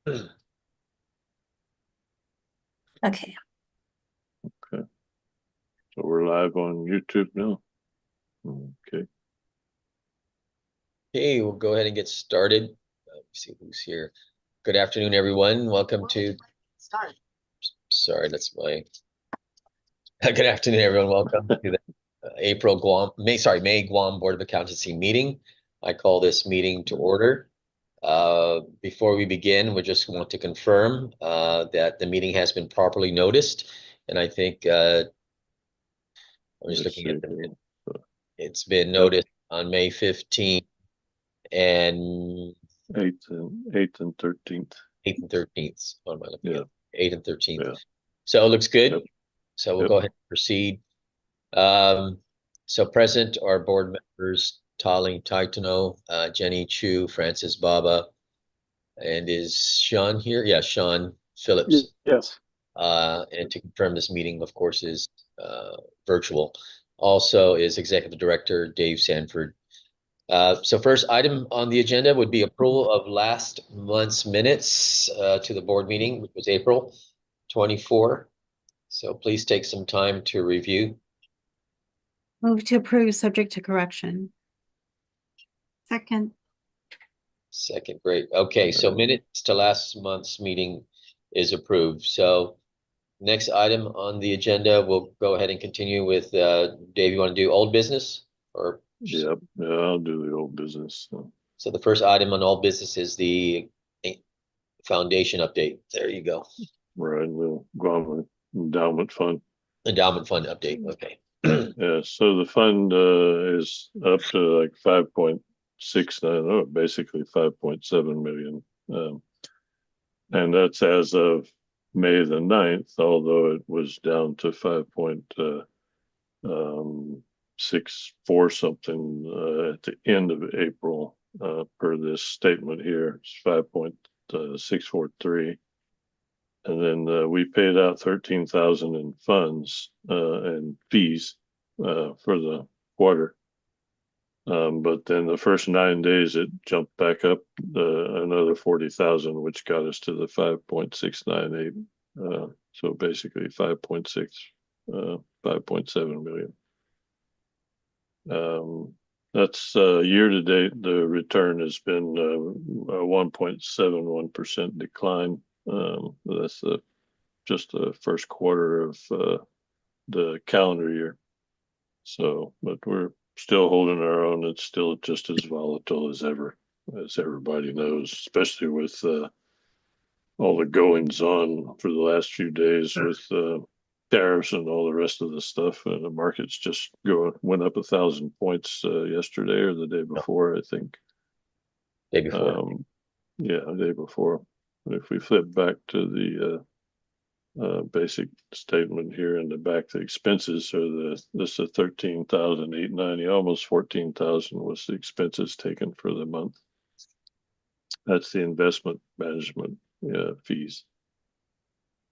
Okay. Okay. So we're live on YouTube now. Okay. Okay, we'll go ahead and get started. Let's see who's here. Good afternoon, everyone. Welcome to. Sorry, that's my. Good afternoon, everyone. Welcome to the May Guam Board of Accountancy meeting. I call this meeting to order. Before we begin, we just want to confirm that the meeting has been properly noticed, and I think I'm just looking at the minute. It's been noticed on May 15th and 8th and 13th. 8th and 13th. What am I looking at? 8th and 13th. Yeah. So it looks good. Yep. So we'll go ahead and proceed. So present are board members Taling Taitano, Jenny Chu, Francis Baba, and is Sean here? Yeah, Sean Phillips. Yes. And to confirm this meeting, of course, is virtual. Also is Executive Director Dave Sanford. So first item on the agenda would be approval of last month's minutes to the board meeting, which was April 24. So please take some time to review. Move to approve subject to correction. Second. Second, great. Okay, so minutes to last month's meeting is approved. So next item on the agenda, we'll go ahead and continue with Dave, you want to do old business or? Yep. Yeah, I'll do the old business. So the first item on all business is the foundation update. There you go. Right, the Guam Endowment Fund. Endowment fund update. Okay. Yeah, so the fund is up to like 5.69, basically 5.7 million. And that's as of May the 9th, although it was down to 5.64 something at the end of April, per this statement here. It's 5.643. And then we paid out 13,000 in funds and fees for the quarter. But then the first 9 days it jumped back up another 40,000, which got us to the 5.698. So basically 5.7 million. That's year to date. The return has been a 1.71% decline. That's just the first quarter of the calendar year. So, but we're still holding our own. It's still just as volatile as ever, as everybody knows, especially with all the goings on for the last few days with tariffs and all the rest of the stuff. And the market's just went up 1,000 points yesterday or the day before, I think. Day before. Yeah, the day before. If we flip back to the basic statement here in the back, the expenses are this is 13,890, almost 14,000 was the expenses taken for the month. That's the investment management fees.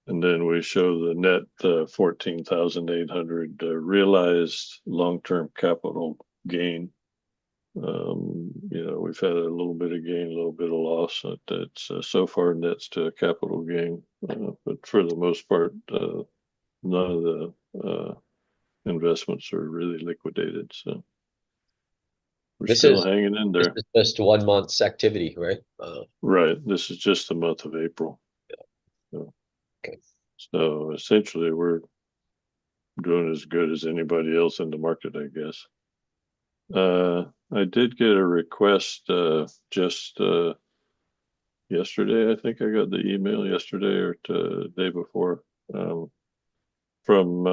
And then we show the net 14,800 realized long-term capital gain. We've had a little bit of gain, a little bit of loss. It's so far nets to a capital gain, but for the most part, none of the investments are really liquidated. So we're still hanging in there. This is just 1 month's activity, right? Right. This is just the month of April. Yeah. Okay. So essentially, we're doing as good as anybody else in the market, I guess. I did get a request just yesterday. I think I got the email yesterday or the day before from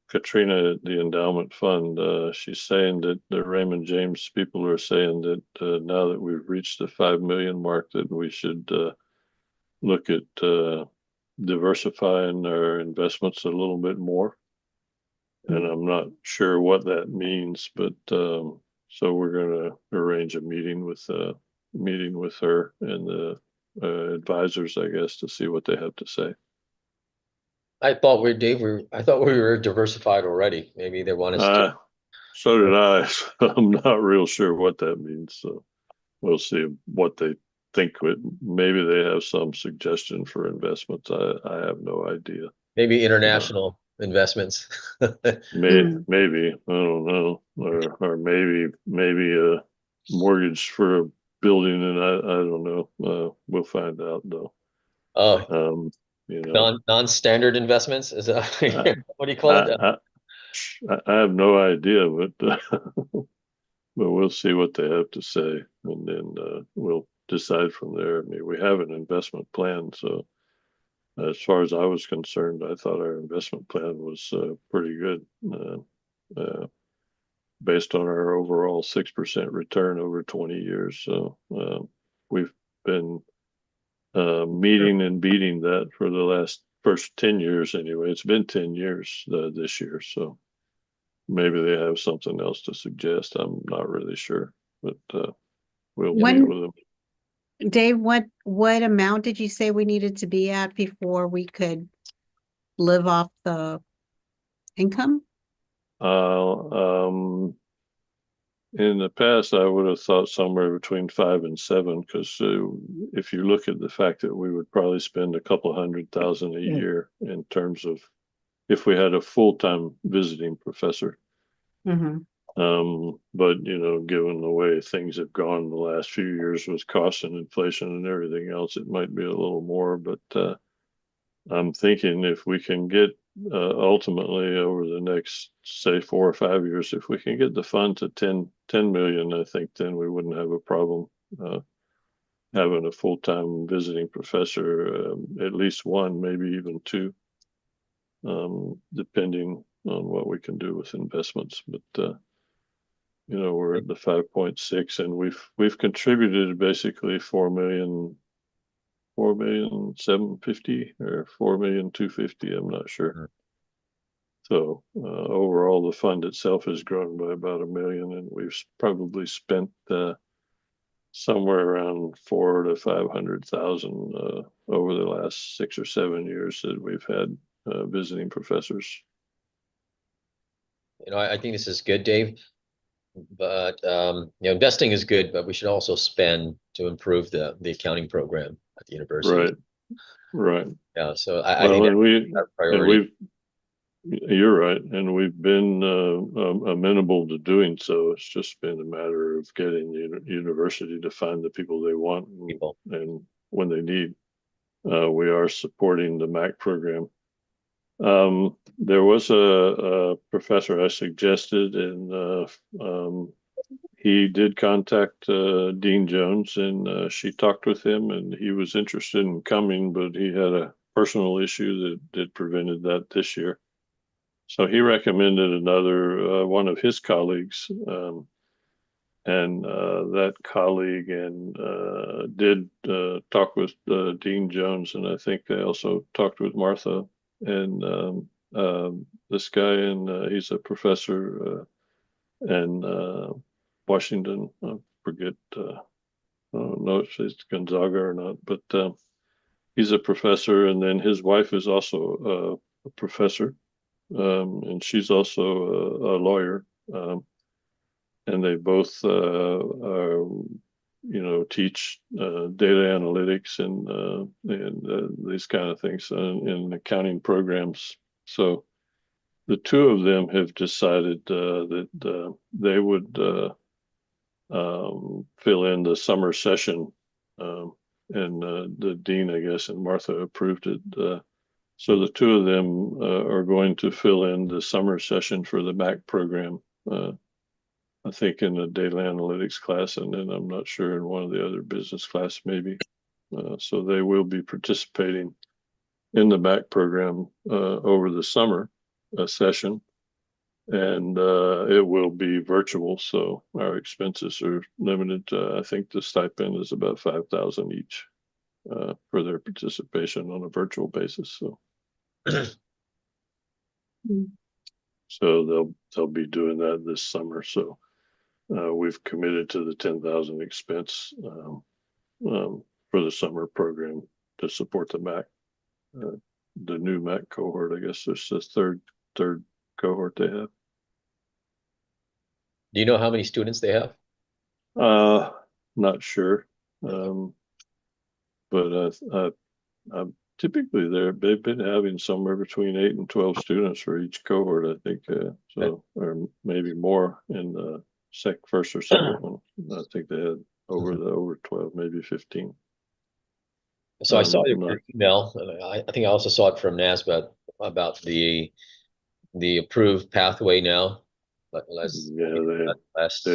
Katrina at the Endowment Fund. She's saying that the Raymond James people are saying that now that we've reached the 5 million mark, that we should look at diversifying our investments a little bit more. And I'm not sure what that means, but so we're going to arrange a meeting with her and the advisors, I guess, to see what they have to say. I thought we were diversified already. Maybe they want us to. So did I. So I'm not real sure what that means. So we'll see what they think maybe they have some suggestion for investments. I have no idea. Maybe international investments. Maybe, I don't know, or maybe a mortgage for a building, and I don't know. We'll find out though. Oh, You know, non-standard investments? Is that I, what do you call it? I, I have no idea, but but we'll see what they have to say, and then we'll decide from there. I mean, we have an investment plan, so as far as I was concerned, I thought our investment plan was pretty good, based on our overall 6% return over 20 years. So we've been meeting and beating that for the first 10 years anyway. It's been 10 years this year, so maybe they have something else to suggest. I'm not really sure, but we'll meet with them. Dave, what amount did you say we needed to be at before we could live off the income? In the past, I would have thought somewhere between 5 and 7, because if you look at the fact that we would probably spend a couple $100,000 a year in terms of if we had a full-time visiting professor. Mm-hmm. But given the way things have gone the last few years with cost and inflation and everything else, it might be a little more. But I'm thinking if we can get ultimately over the next, say, 4 or 5 years, if we can get the fund to 10 million, I think then we wouldn't have a problem having a full-time visiting professor, at least one, maybe even two, depending on what we can do with investments. But we're at the 5.6, and we've contributed basically 4,750,000 or 4,250,000. I'm not sure. So overall, the fund itself has grown by about 1 million, and we've probably spent somewhere around 400,000 to 500,000 over the last 6 or 7 years that we've had visiting professors. I think this is good, Dave. But investing is good, but we should also spend to improve the accounting program at the university. Right. Yeah. So I think that's our priority. You're right, and we've been amenable to doing so. It's just been a matter of getting the university to find the people they want and when they need. We are supporting the MAC program. There was a professor I suggested, and he did contact Dean Jones, and she talked with him, and he was interested in coming, but he had a personal issue that prevented that this year. So he recommended another one of his colleagues, and that colleague did talk with Dean Jones, and I think they also talked with Martha and this guy, and he's a professor in Washington. I forget. I don't know if it's Gonzaga or not, but he's a professor, and then his wife is also a professor. And she's also a lawyer, and they both teach data analytics and these kind of things in accounting programs. So the two of them have decided that they would fill in the summer session, and the dean, I guess, and Martha approved it. So the two of them are going to fill in the summer session for the MAC program, I think in the data analytics class, and then I'm not sure in one of the other business class maybe. So they will be participating in the MAC program over the summer session, and it will be virtual, so our expenses are limited. I think the stipend is about 5,000 each for their participation on a virtual basis. So. So they'll be doing that this summer. So we've committed to the 10,000 expense for the summer program to support the MAC, the new MAC cohort. I guess there's the third cohort they have. Do you know how many students they have? Not sure. but typically they've been having somewhere between 8 and 12 students for each cohort, I think, so, or maybe more in the first or second one. I think they had over 12, maybe 15. So I saw your Not, email, and I think I also saw it from NASBA about the approved pathway now, but last yeah, last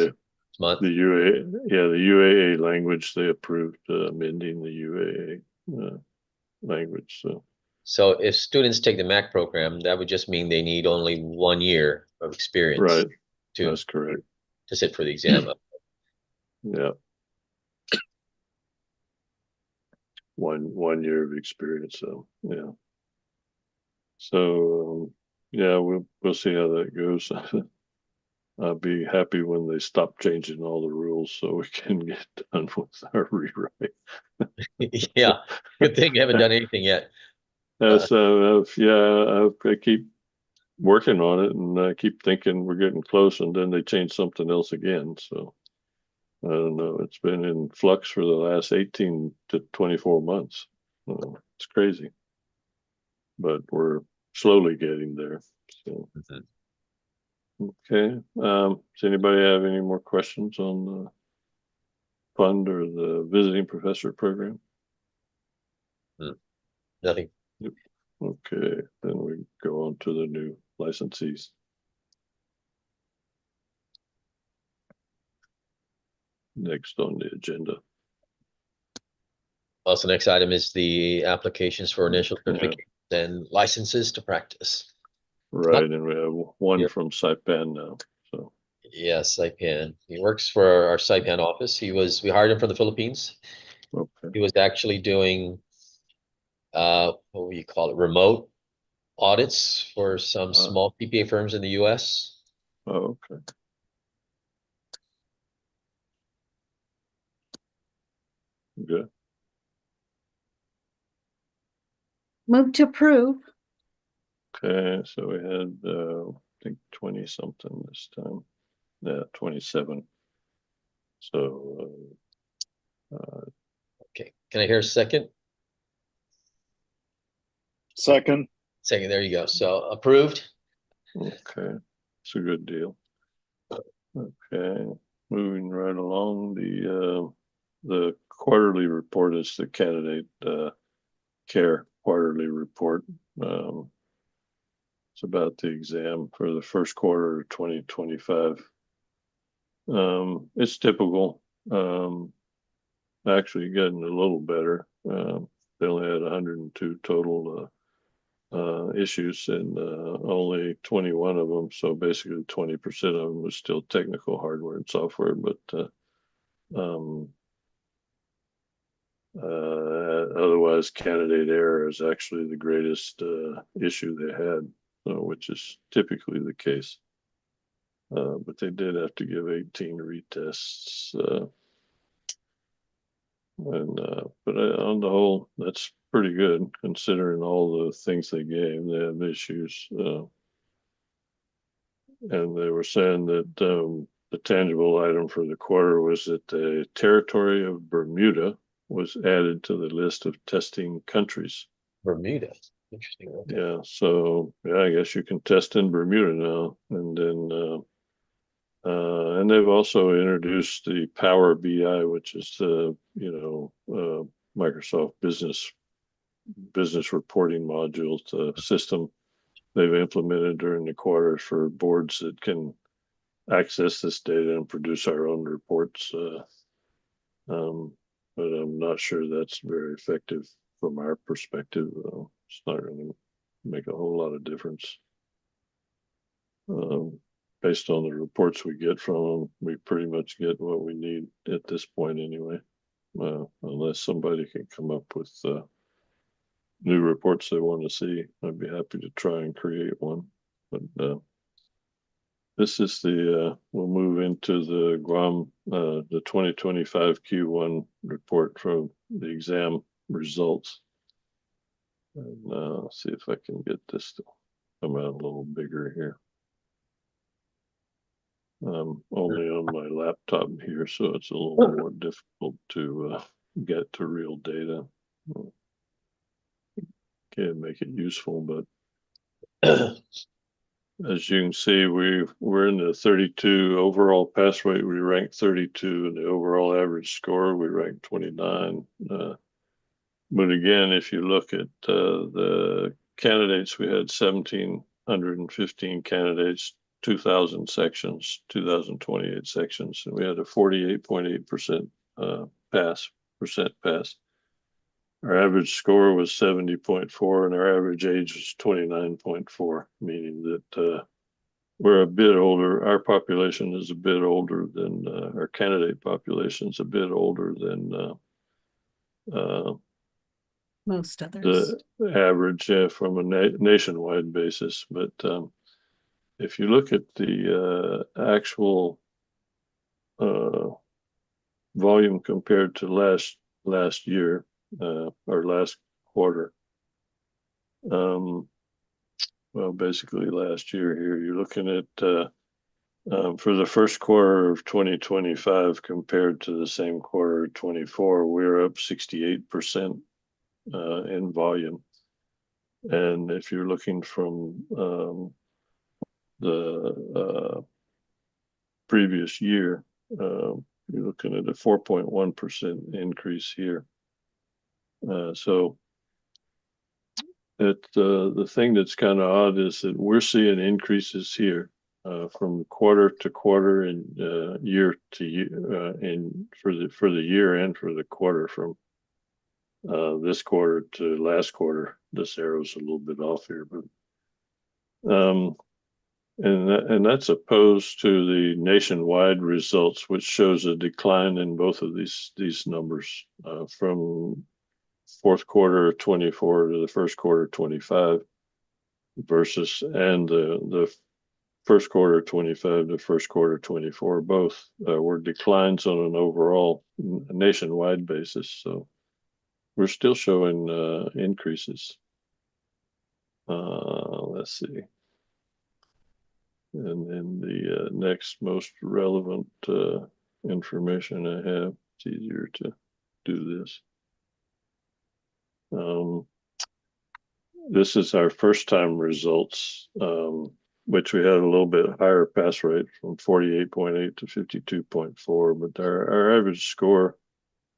month. the UAA language, they approved amending the UAA language. So if students take the MAC program, that would just mean they need only 1 year of experience Right, to that's correct. sit for the exam. Yeah. 1 year of experience. So yeah. So yeah, we'll see how that goes. I'll be happy when they stop changing all the rules so we can get done with our rewrite. Yeah, good thing you haven't done anything yet. I keep working on it, and I keep thinking we're getting close, and then they change something else again. So I don't know. It's been in flux for the last 18 to 24 months. It's crazy, but we're slowly getting there. So, okay. Does anybody have any more questions on the fund or the visiting professor program? Nothing. Yep. Okay, then we go on to the new licensees. Next on the agenda. Also, next item is the applications for initial certificates and licenses to practice. Right, and we have one Yeah. from Saipan now. So Yes, Saipan. He works for our Saipan office. We hired him from the Philippines. okay. He was actually doing what do you call it, remote audits for some small CPA firms in the US. Oh, okay. Good. Move to approve. Okay, so we had I think 20 something this time. Yeah, 27. So Okay, can I hear a second? Second. Second, there you go. So approved. okay, it's a good deal. Okay, moving right along, the quarterly report is the candidate care quarterly report. It's about the exam for the first quarter of 2025. It's typical. Actually getting a little better. They only had 102 total issues, and only 21 of them, so basically 20% of them was still technical hardware and software, but otherwise candidate error is actually the greatest issue they had, which is typically the case. But they did have to give 18 retests, but on the whole, that's pretty good considering all the things they gave. They have issues, and they were saying that the tangible item for the quarter was that the territory of Bermuda was added to the list of testing countries. Bermuda. Interesting. Okay. Yeah, so yeah, I guess you can test in Bermuda now, and then and they've also introduced the Power BI, which is Microsoft business reporting modules, the system they've implemented during the quarter for boards that can access this data and produce our own reports. But I'm not sure that's very effective from our perspective. It's not going to make a whole lot of difference. Based on the reports we get from them, we pretty much get what we need at this point anyway. Unless somebody can come up with new reports they want to see, I'd be happy to try and create one. But this is we'll move into the Guam, the 2025 Q1 report from the exam results. And see if I can get this to come out a little bigger here. Only on my laptop here, so it's a little more difficult to get to real data. Can't make it useful, but as you can see, we're in the 32 overall pass rate. We ranked 32, and the overall average score we ranked 29. But again, if you look at the candidates, we had 1,715 candidates, 2,000 sections, 2,028 sections, and we had a 48.8% pass. Our average score was 70.4, and our average age was 29.4, meaning that we're a bit older. Our population is a bit older than our candidate population is a bit older than Most others. the average from a nationwide basis. But if you look at the actual volume compared to last year or last quarter, well, basically last year here, you're looking at for the first quarter of 2025 compared to the same quarter of 24, we're up 68% in volume. And if you're looking from the previous year, you're looking at a 4.1% increase here. So the thing that's kind of odd is that we're seeing increases here from quarter to quarter and year to year, and for the year and for the quarter, from this quarter to last quarter. This arrow's a little bit off here, but and that's opposed to the nationwide results, which shows a decline in both of these numbers from fourth quarter of 24 to the first quarter of 25 versus, and the first quarter of 25 to first quarter of 24, both were declines on an overall nationwide basis. So we're still showing increases. Let's see. And then the next most relevant information I have, it's easier to do this. This is our first time results, which we had a little bit higher pass rate from 48.8 to 52.4, but our average score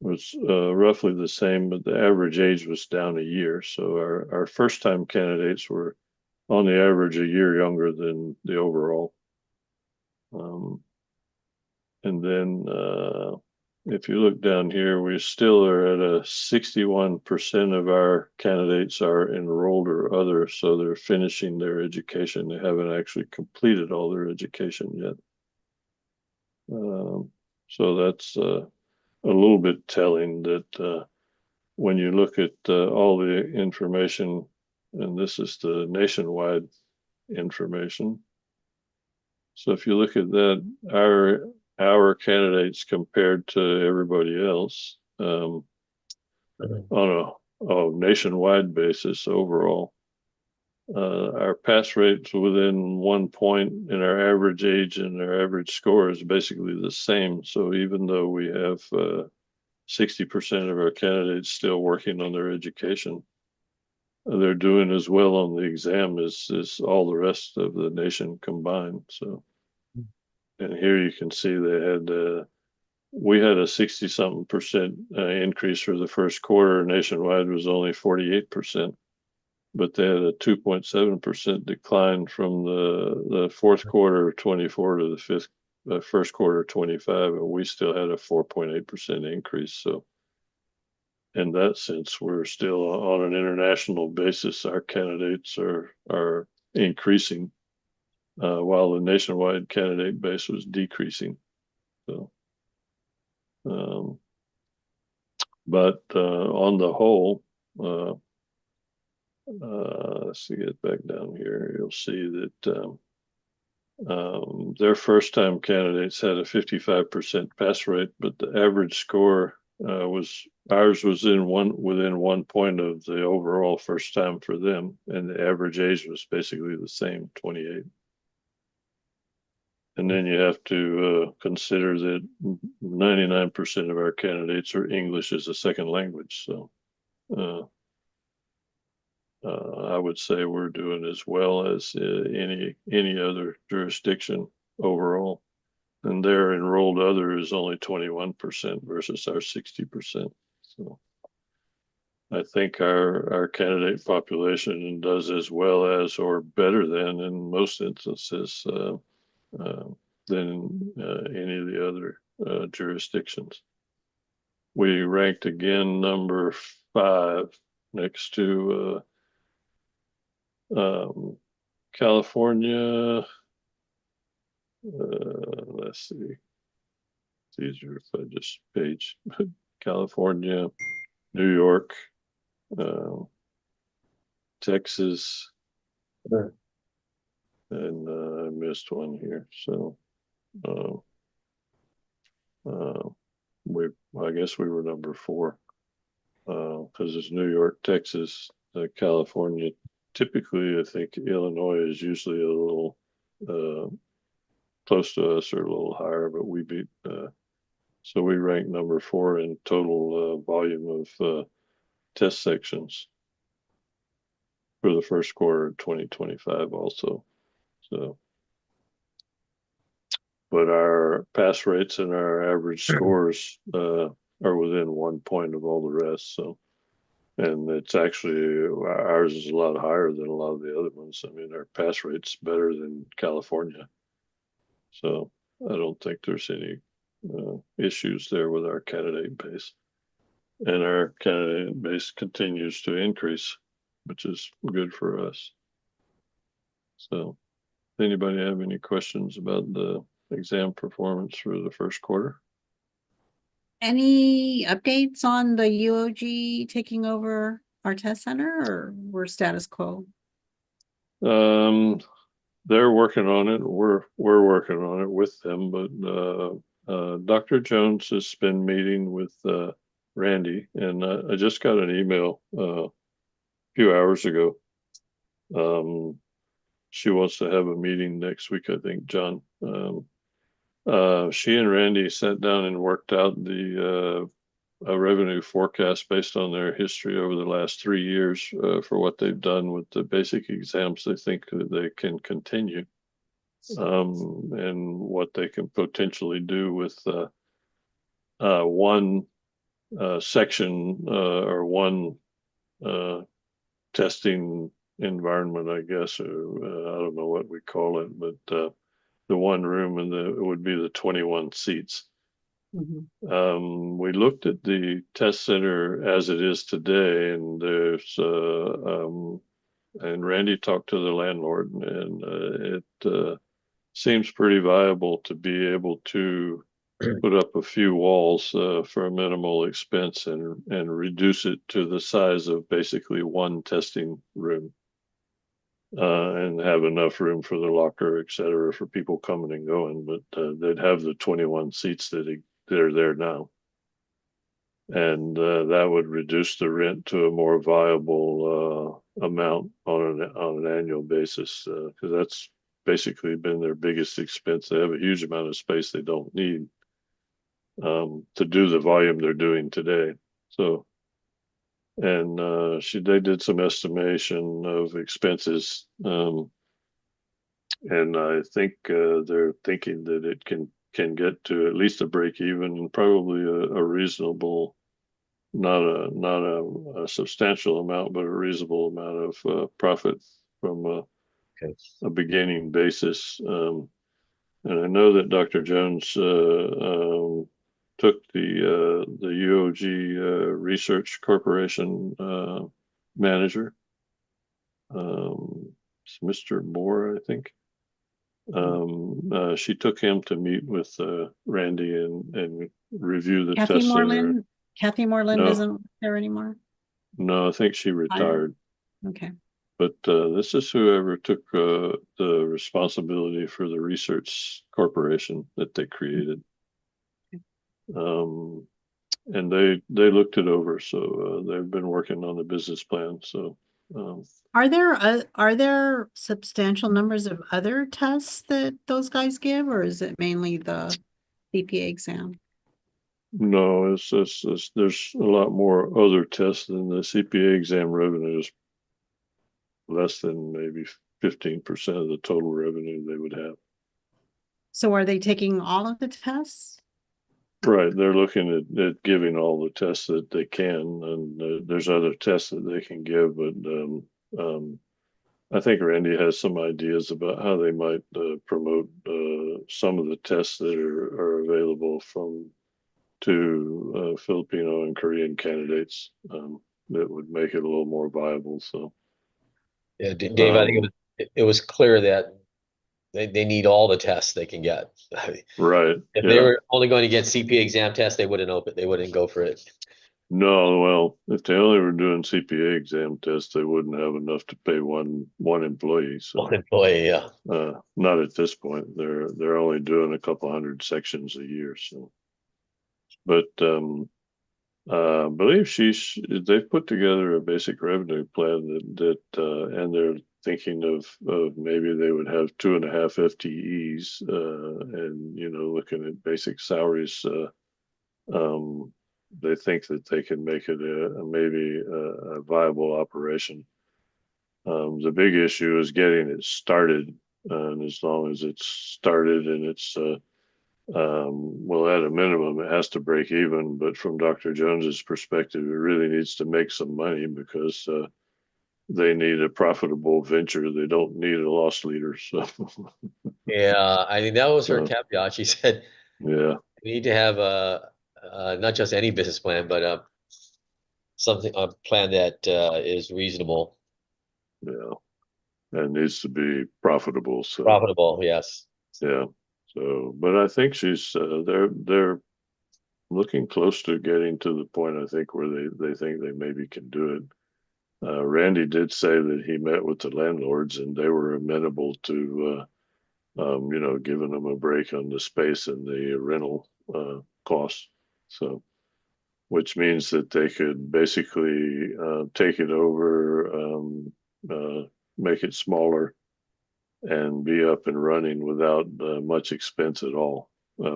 was roughly the same, but the average age was down a year. So our first time candidates were on the average a year younger than the overall. And then if you look down here, we still are at a 61% of our candidates are enrolled or other, so they're finishing their education. They haven't actually completed all their education yet. So that's a little bit telling that when you look at all the information, and this is the nationwide information. So if you look at that, our candidates compared to everybody else on a nationwide basis overall, our pass rates within 1 point, and our average age and our average score is basically the same. So even though we have 60% of our candidates still working on their education, they're doing as well on the exam as all the rest of the nation combined. So, and here you can see they had we had a 60-something% increase for the first quarter. Nationwide was only 48%, but they had a 2.7% decline from the fourth quarter of 24 to the first quarter of 25, and we still had a 4.8% increase. So in that sense, we're still on an international basis. Our candidates are increasing, while the nationwide candidate base was decreasing. So, but on the whole, let's get back down here. You'll see that their first-time candidates had a 55% pass rate, but the average score ours was within 1 point of the overall first time for them, and the average age was basically the same, 28. And then you have to consider that 99% of our candidates are English as a second language. So I would say we're doing as well as any other jurisdiction overall. And their enrolled other is only 21% versus our 60%. So I think our candidate population does as well as or better than in most instances than any of the other jurisdictions. We ranked again number 5 next to California. Let's see. It's easier if I just page California, New York, Texas, Sure. and I missed one here. So I guess we were number 4 because it's New York, Texas, California. Typically, I think Illinois is usually a little close to us or a little higher, but we beat. So we rank number 4 in total volume of test sections for the first quarter of 2025 also. So, but our pass rates and our average scores are within 1 point of all the rest. So, and it's actually, ours is a lot higher than a lot of the other ones. I mean, our pass rate's better than California. So I don't think there's any issues there with our candidate base. And our candidate base continues to increase, which is good for us. So, anybody have any questions about the exam performance for the first quarter? Any updates on the UOG taking over our test center, or we're status quo? They're working on it. We're working on it with them, but Dr. Jones has been meeting with Randy, and I just got an email a few hours ago. She wants to have a meeting next week, I think, John. She and Randy sat down and worked out the revenue forecast based on their history over the last 3 years for what they've done with the basic exams. They think that they can continue and what they can potentially do with one section or one testing environment, I guess, or I don't know what we call it, but the one room and it would be the 21 seats. We looked at the test center as it is today, and there's and Randy talked to the landlord, and it seems pretty viable to be able to put up a few walls for a minimal expense and reduce it to the size of basically one testing room. And have enough room for the locker, et cetera, for people coming and going, but they'd have the 21 seats that are there now. And that would reduce the rent to a more viable amount on an annual basis, because that's basically been their biggest expense. They have a huge amount of space they don't need to do the volume they're doing today. So, and they did some estimation of expenses, and I think they're thinking that it can get to at least a break even and probably a reasonable, not a substantial amount, but a reasonable amount of profit from a beginning basis. And I know that Dr. Jones took the UOG Research Corporation manager, it's Mr. Moore, I think. She took him to meet with Randy and review the Kathy test Moreland. center. Kathy Moreland No. isn't there anymore. No, I think she retired. Okay. But this is whoever took the responsibility for the research corporation that they created. And they looked it over, so they've been working on the business plan. So are there substantial numbers of other tests that those guys give, or is it mainly the CPA exam? No, there's a lot more other tests than the CPA exam revenue is less than maybe 15% of the total revenue they would have. So are they taking all of the tests? Right, they're looking at giving all the tests that they can, and there's other tests that they can give, but I think Randy has some ideas about how they might promote some of the tests that are available to Filipino and Korean candidates that would make it a little more viable. So, Yeah, Dave, I think it was clear that they need all the tests they can get. right, If they yeah. were only going to get CPA exam tests, they wouldn't go for it. No, well, if they only were doing CPA exam tests, they wouldn't have enough to pay one employee. So, One employee, yeah. not at this point. They're only doing a couple hundred sections a year. So, but I believe they've put together a basic revenue plan and they're thinking of maybe they would have 2.5 FTEs, and looking at basic salaries. They think that they can make it maybe a viable operation. The big issue is getting it started, and as long as it's started and it's well, at a minimum, it has to break even. But from Dr. Jones's perspective, it really needs to make some money because they need a profitable venture. They don't need a loss leader. So, Yeah, I think that was her so, caveat. She said, yeah, we need to have not just any business plan, but a plan that is reasonable, yeah, and needs to be profitable. So, profitable. Yes. yeah. So, but I think they're looking close to getting to the point, I think, where they think they maybe can do it. Randy did say that he met with the landlords and they were amenable to, giving them a break on the space and the rental costs. So, which means that they could basically take it over, make it smaller, and be up and running without much expense at all,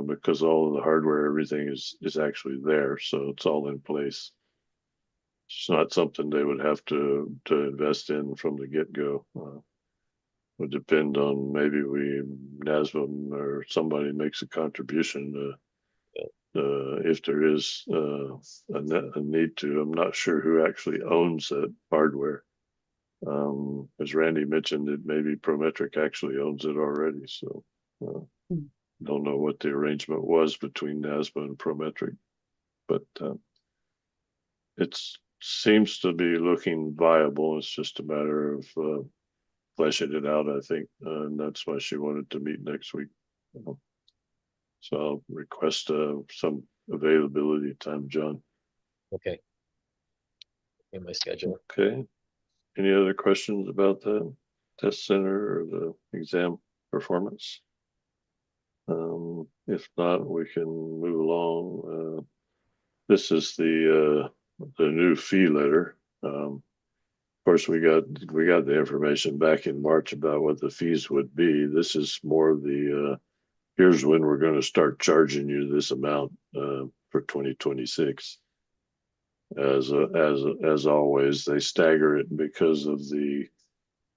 because all of the hardware, everything is actually there, so it's all in place. It's not something they would have to invest in from the get go. Would depend on maybe NASBM or somebody makes a contribution. If there is a need to, I'm not sure who actually owns that hardware. As Randy mentioned, it maybe Prometric actually owns it already. So, don't know what the arrangement was between NASBA and Prometric, but it seems to be looking viable. It's just a matter of fleshing it out, I think, and that's why she wanted to meet next week. So I'll request some availability time, John. Okay. In my schedule. Okay. Any other questions about the test center or the exam performance? If not, we can move along. This is the new fee letter. Of course, we got the information back in March about what the fees would be. This is more of the here's when we're going to start charging you this amount for 2026. As always, they stagger it because of the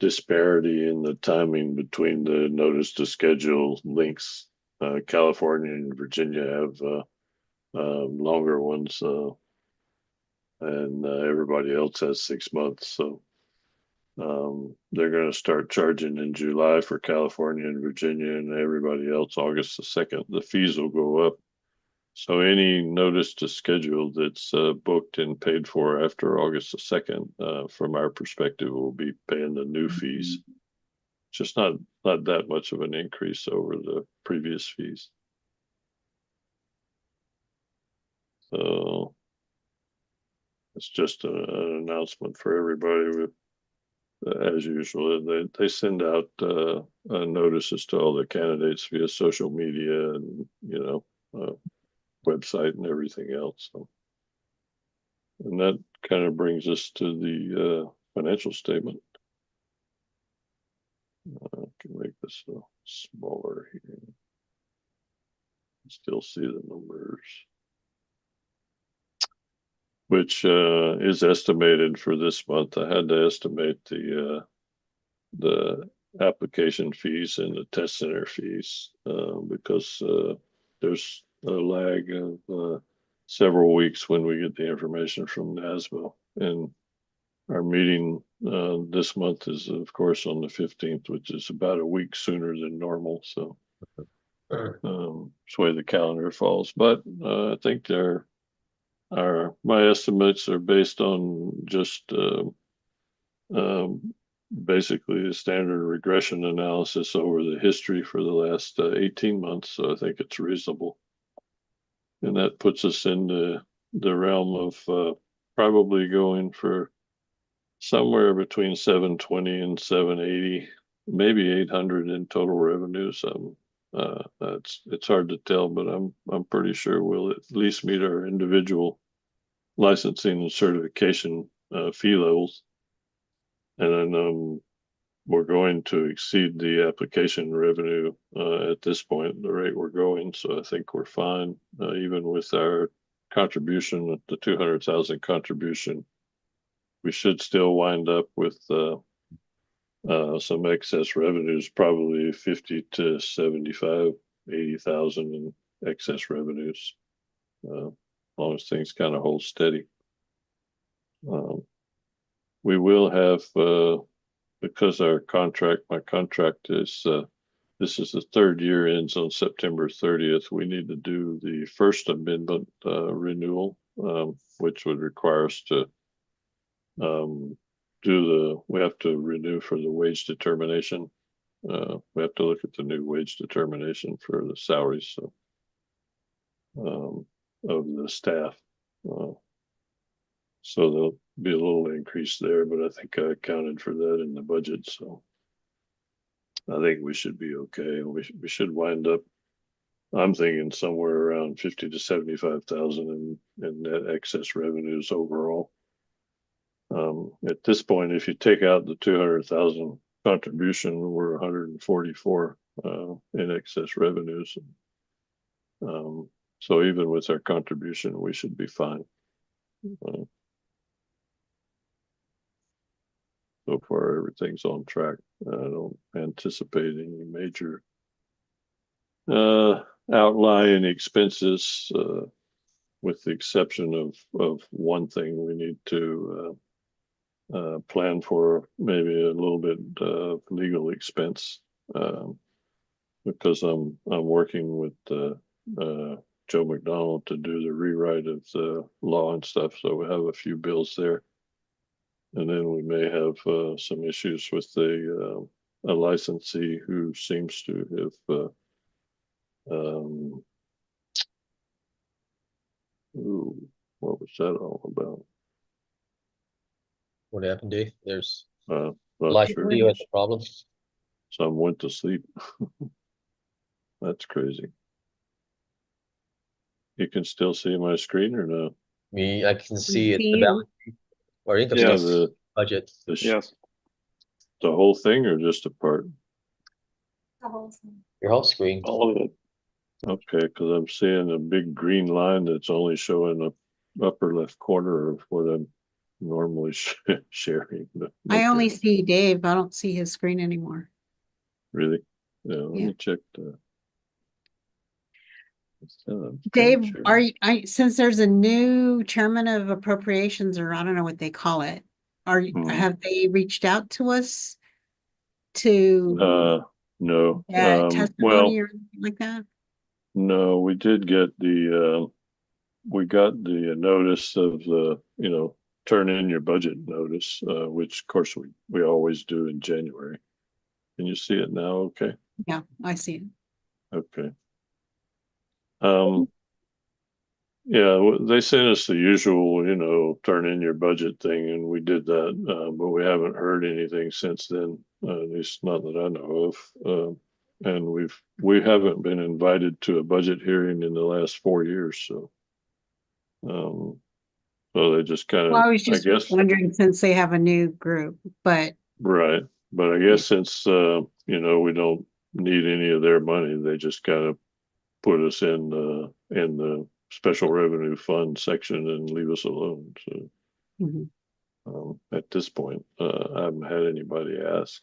disparity in the timing between the notice to schedule links. California and Virginia have longer ones, and everybody else has 6 months. So they're going to start charging in July for California and Virginia, and everybody else August the 2nd. The fees will go up. So any notice to schedule that's booked and paid for after August the 2nd, from our perspective, will be paying the new fees. Just not that much of an increase over the previous fees. So it's just an announcement for everybody. With as usual, they send out notices to all the candidates via social media and website and everything else. So, and that kind of brings us to the financial statement. I can make this smaller here. Still see the numbers. which is estimated for this month. I had to estimate the application fees and the test center fees because there's a lag of several weeks when we get the information from NASBO. And our meeting this month is, of course, on the 15th, which is about a week sooner than normal. So it's the way the calendar falls. But I think my estimates are based on just basically a standard regression analysis over the history for the last 18 months. So I think it's reasonable. And that puts us in the realm of probably going for somewhere between 720 and 780, maybe 800 in total revenues. It's hard to tell, but I'm pretty sure we'll at least meet our individual licensing and certification fee levels. And then we're going to exceed the application revenue at this point, the rate we're going. So I think we're fine, even with our contribution, the 200,000 contribution. We should still wind up with some excess revenues, probably 50 to 75, 80,000 in excess revenues, as long as things kind of hold steady. We will have, because my contract is, this is the third year, ends on September 30th. We need to do the first amendment renewal, which would require us to we have to renew for the wage determination. We have to look at the new wage determination for the salaries of the staff. So there'll be a little increase there, but I think I accounted for that in the budget. So I think we should be okay. We should wind up, I'm thinking somewhere around 50 to 75,000 in net excess revenues overall. At this point, if you take out the 200,000 contribution, we're 144 in excess revenues. So even with our contribution, we should be fine. So far, everything's on track. I don't anticipate any major outlying expenses, with the exception of one thing we need to plan for, maybe a little bit of legal expense, because I'm working with Joe McDonald to do the rewrite of the law and stuff. So we have a few bills there. And then we may have some issues with a licensee who seems to have what was that all about? What happened, Dave? There's Not licensee sure. has a problem. Some went to sleep. That's crazy. You can still see my screen or no? I can see it, See the you. balance sheet or income Yeah, statement budget. Yes. the whole thing or just a part? Your whole screen. All of it. Okay, because I'm seeing a big green line that's only showing the upper left corner of what I'm normally sharing. But I only okay. see Dave. I don't see his screen anymore. Really? Yeah, let Yeah. me check Dave, since there's a new chairman of appropriations, or I don't know what they call it, have they reached out to us to no. get testimony Well, or anything like that? no, we did get we got the notice of the, turn in your budget notice, which of course we always do in January. Can you see it now? Okay. Yeah, I see it. Okay. Yeah, they sent us the usual, turn in your budget thing, and we did that, but we haven't heard anything since then, at least not that I know of. And we haven't been invited to a budget hearing in the last 4 years, so they just kind of, Well, I was just guess, wondering, since they have a new group, but right. But I guess since we don't need any of their money, they just kind of put us in the special revenue fund section and leave us alone. So Mhm. at this point, I haven't had anybody ask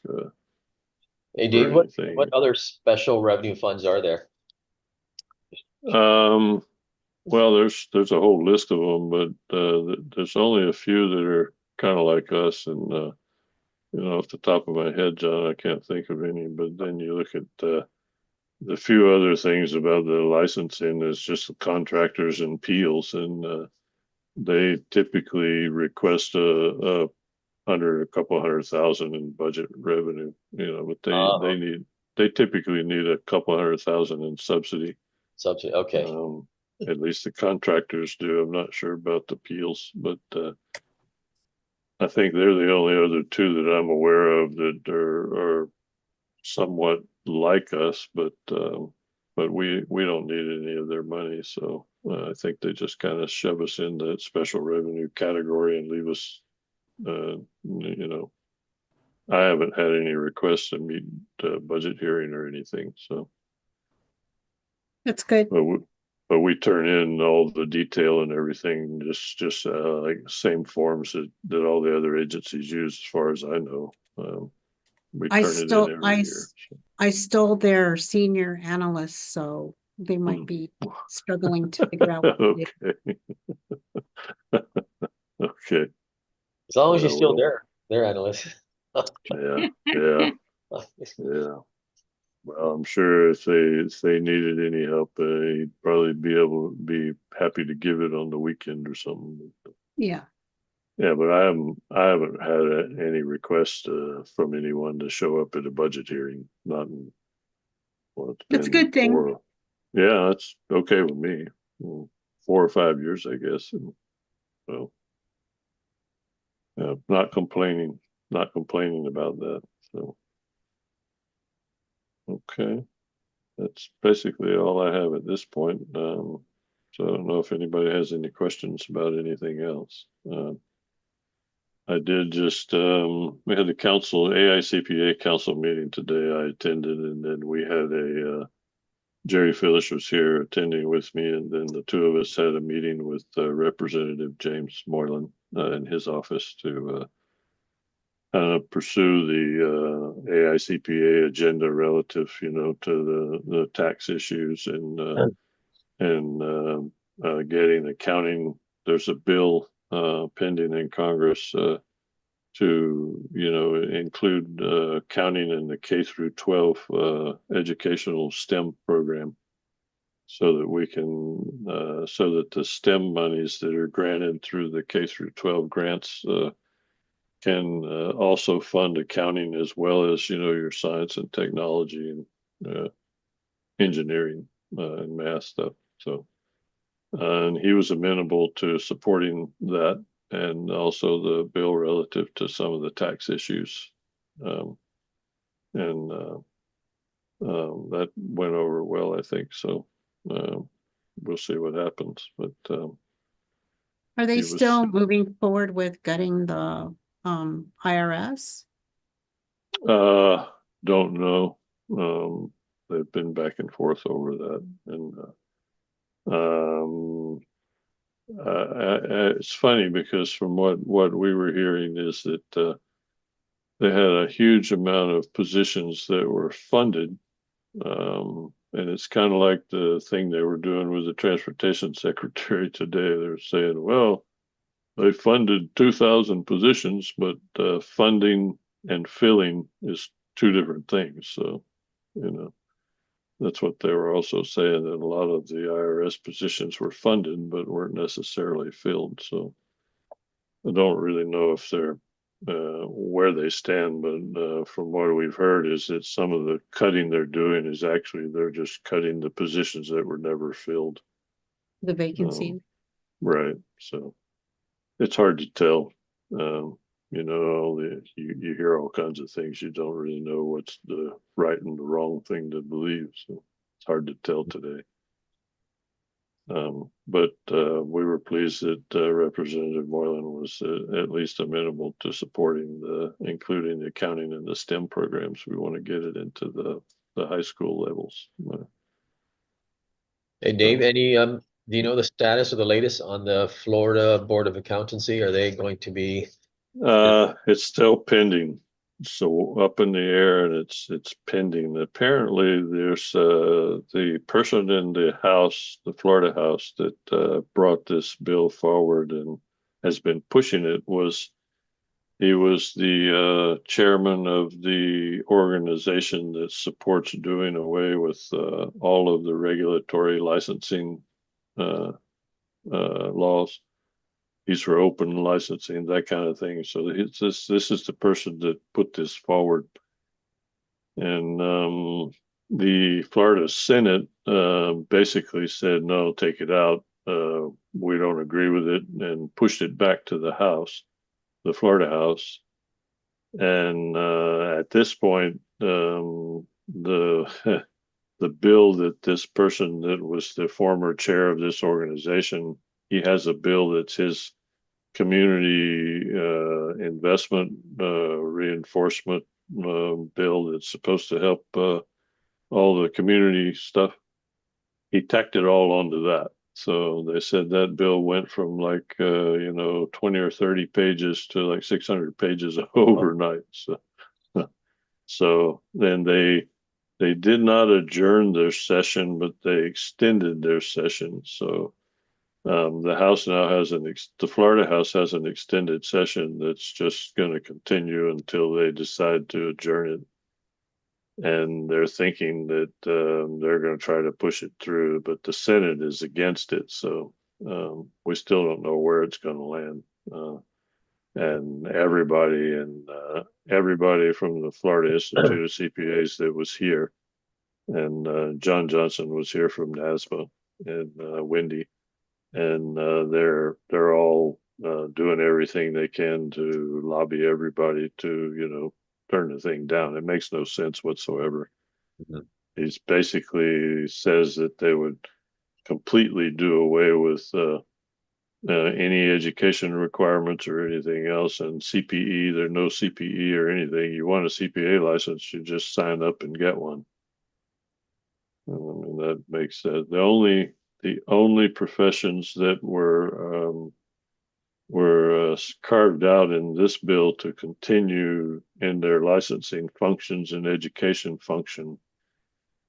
Hey, for Dave, what anything. other special revenue funds are there? Well, there's a whole list of them, but there's only a few that are kind of like us, and off the top of my head, John, I can't think of any. But then you look at the few other things about the licensing is just the contractors and peels, and they typically request a couple hundred thousand in budget revenue, but they typically need a couple hundred thousand in subsidy. Subsidy, okay. At least the contractors do. I'm not sure about the peels, but I think they're the only other two that I'm aware of that are somewhat like us, but we don't need any of their money. So I think they just kind of shove us in that special revenue category and leave us, I haven't had any requests to meet budget hearing or anything. So That's good. but we turn in all the detail and everything, just like same forms that all the other agencies use, as far as I know. We turn it in every year. So. I stole their senior analysts, so they might be struggling to figure out what to do. Okay. As long as you steal their analysts. Yeah. Well, I'm sure if they needed any help, he'd probably be happy to give it on the weekend or something. Yeah. Yeah, but I haven't had any requests from anyone to show up at a budget hearing. Not in, well, it's That's a been good thing. yeah, that's okay with me. 4 or 5 years, I guess. And so, not complaining about that. So, okay, that's basically all I have at this point. So I don't know if anybody has any questions about anything else. I did just, we had the AICPA council meeting today. I attended, and then we had Jerry Phillips was here attending with me, and then the two of us had a meeting with Representative James Moylan in his office to pursue the AICPA agenda relative, to the tax issues and getting accounting. There's a bill pending in Congress to include accounting in the K through 12 educational STEM program, so that we can so that the STEM monies that are granted through the K through 12 grants can also fund accounting, as well as your science and technology and engineering and math stuff. So and he was amenable to supporting that, and also the bill relative to some of the tax issues. And that went over well, I think. So we'll see what happens. But are they still moving forward with gutting the IRS? Don't know. They've been back and forth over that, and it's funny because from what we were hearing is that they had a huge amount of positions that were funded, and it's kind of like the thing they were doing with the transportation secretary today. They're saying, well, they funded 2,000 positions, but funding and filling is two different things. So, that's what they were also saying, that a lot of the IRS positions were funded, but weren't necessarily filled. So I don't really know if they're where they stand, but from what we've heard is that some of the cutting they're doing is actually they're just cutting the positions that were never filled. The vacancy. Right. So it's hard to tell. You hear all kinds of things. You don't really know what's the right and the wrong thing to believe. So it's hard to tell today. But we were pleased that Representative Moylan was at least amenable to supporting including the accounting and the STEM programs. We want to get it into the high school levels. Hey, Dave, any Do you know the status or the latest on the Florida Board of Accountancy? Are they going to be? It's still pending. So up in the air, and it's pending. Apparently, there's the person in the House, the Florida House, that brought this bill forward and has been pushing it. He was the chairman of the organization that supports doing away with all of the regulatory licensing laws. He's for open licensing, that kind of thing. So this is the person that put this forward. And the Florida Senate basically said, no, take it out. We don't agree with it, and pushed it back to the House, the Florida House. And at this point, the the bill that this person that was the former chair of this organization, he has a bill that's his community investment reinforcement bill that's supposed to help all the community stuff. He tacked it all onto that. So they said that bill went from like 20 or 30 pages to like 600 pages overnight. So then they did not adjourn their session, but they extended their session. So the House now has the Florida House has an extended session that's just going to continue until they decide to adjourn it. And they're thinking that they're going to try to push it through, but the Senate is against it. So we still don't know where it's going to land. And everybody from the Florida Institute of CPAs that was here, and John Johnson was here from NASMA, and Wendy, and they're all doing everything they can to lobby everybody to turn the thing down. It makes no sense whatsoever. Mhm. He's basically says that they would completely do away with any education requirements or anything else, and CPE. There's no CPE or anything. You want a CPA license, you just sign up and get one. And that makes the only professions that were carved out in this bill to continue in their licensing functions and education function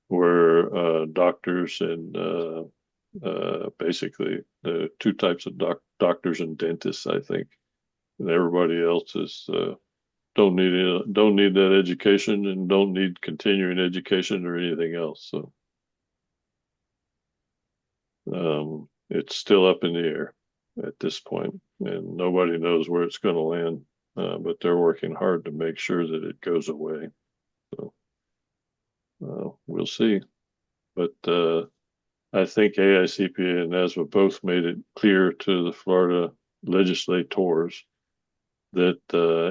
were doctors and basically the two types of doctors and dentists, I think. And everybody else is don't need that education and don't need continuing education or anything else. So it's still up in the air at this point, and nobody knows where it's going to land. But they're working hard to make sure that it goes away. So we'll see. But I think AICPA and NASMA both made it clear to the Florida legislators that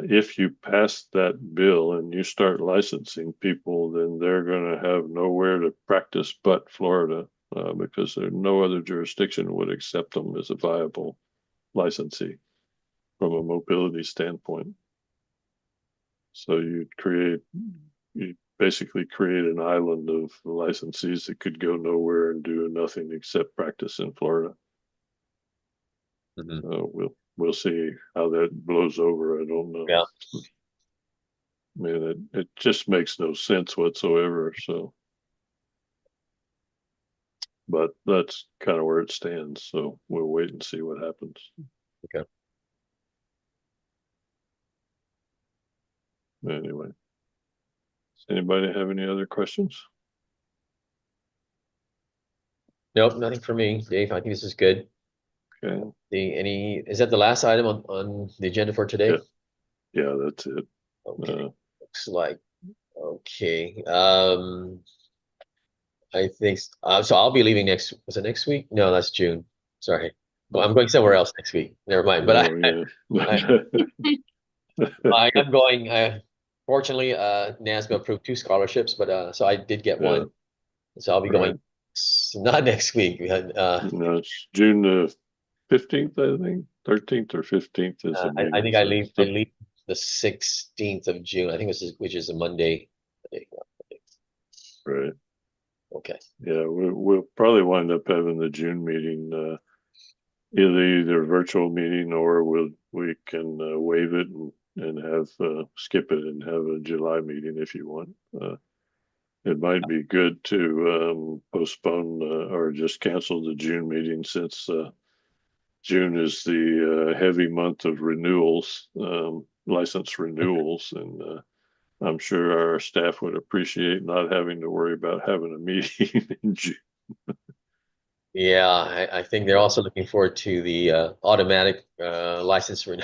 if you pass that bill and you start licensing people, then they're going to have nowhere to practice but Florida, because no other jurisdiction would accept them as a viable licensee from a mobility standpoint. So you basically create an island of licensees that could go nowhere and do nothing except practice in Florida. Mhm. We'll see how that blows over. I don't know. Yeah. I mean, it just makes no sense whatsoever. So, but that's kind of where it stands. So we'll wait and see what happens. Okay. Anyway, does anybody have any other questions? Nope, nothing for me, Dave. I think this is good. Okay. Is that the last item on the agenda for today? Yeah, that's it. Okay. Looks like, okay. I think, so I'll be leaving was it next week? No, that's June. Sorry. Well, I'm going somewhere else next week. Never mind. But I am going, fortunately, NASMA approved 2 scholarships, but so I did get Yeah. one. So I'll be going, not next week. No, it's June the 15th, I think. 13th or 15th is the meeting. I think I leave the 16th of June. I think which is a Monday. Right. Okay. Yeah, we'll probably wind up having the June meeting, either virtual meeting or we can waive it and have skip it and have a July meeting if you want. It might be good to postpone or just cancel the June meeting since June is the heavy month of renewals, license renewals, and I'm sure our staff would appreciate not having to worry about having a meeting in June. Yeah, I think they're also looking forward to the automatic license for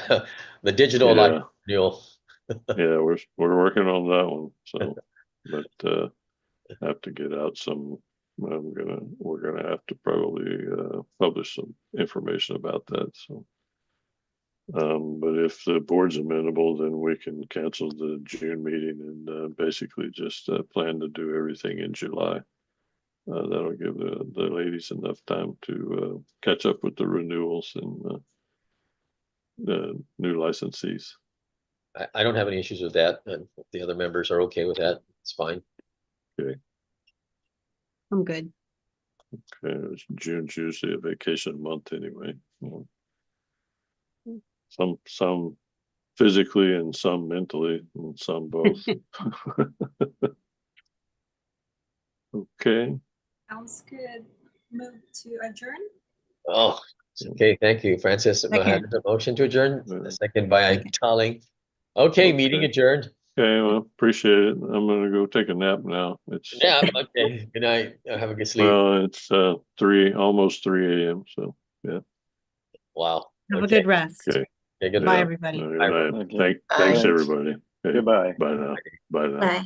the digital Yeah. license renewal. Yeah, we're working on that one. So, but have to get out some. We're gonna have to probably publish some information about that. So, but if the board's amenable, then we can cancel the June meeting and basically just plan to do everything in July. That'll give the ladies enough time to catch up with the renewals and the new licensees. I don't have any issues with that, and if the other members are okay with that, it's fine. Okay. I'm good. Okay, June's usually a vacation month anyway. Some physically and some mentally and some both. Okay. Sounds good. Move to adjourn. Oh, okay, thank you, Francis. I had Second. a motion to adjourn, Yeah. a second by Second. Darling. Okay, meeting Okay. adjourned. Okay, well, appreciate it. I'm gonna go take a nap now. It's Yeah, okay, good night. Have a good sleep. well, it's almost 3 a.m. So yeah. Wow. Have a Okay. good rest. Okay. Okay, good Bye, night. everybody. Good Bye. night. Okay. Thanks Thanks. everybody. Okay, Goodbye. Bye now. Bye now. Bye.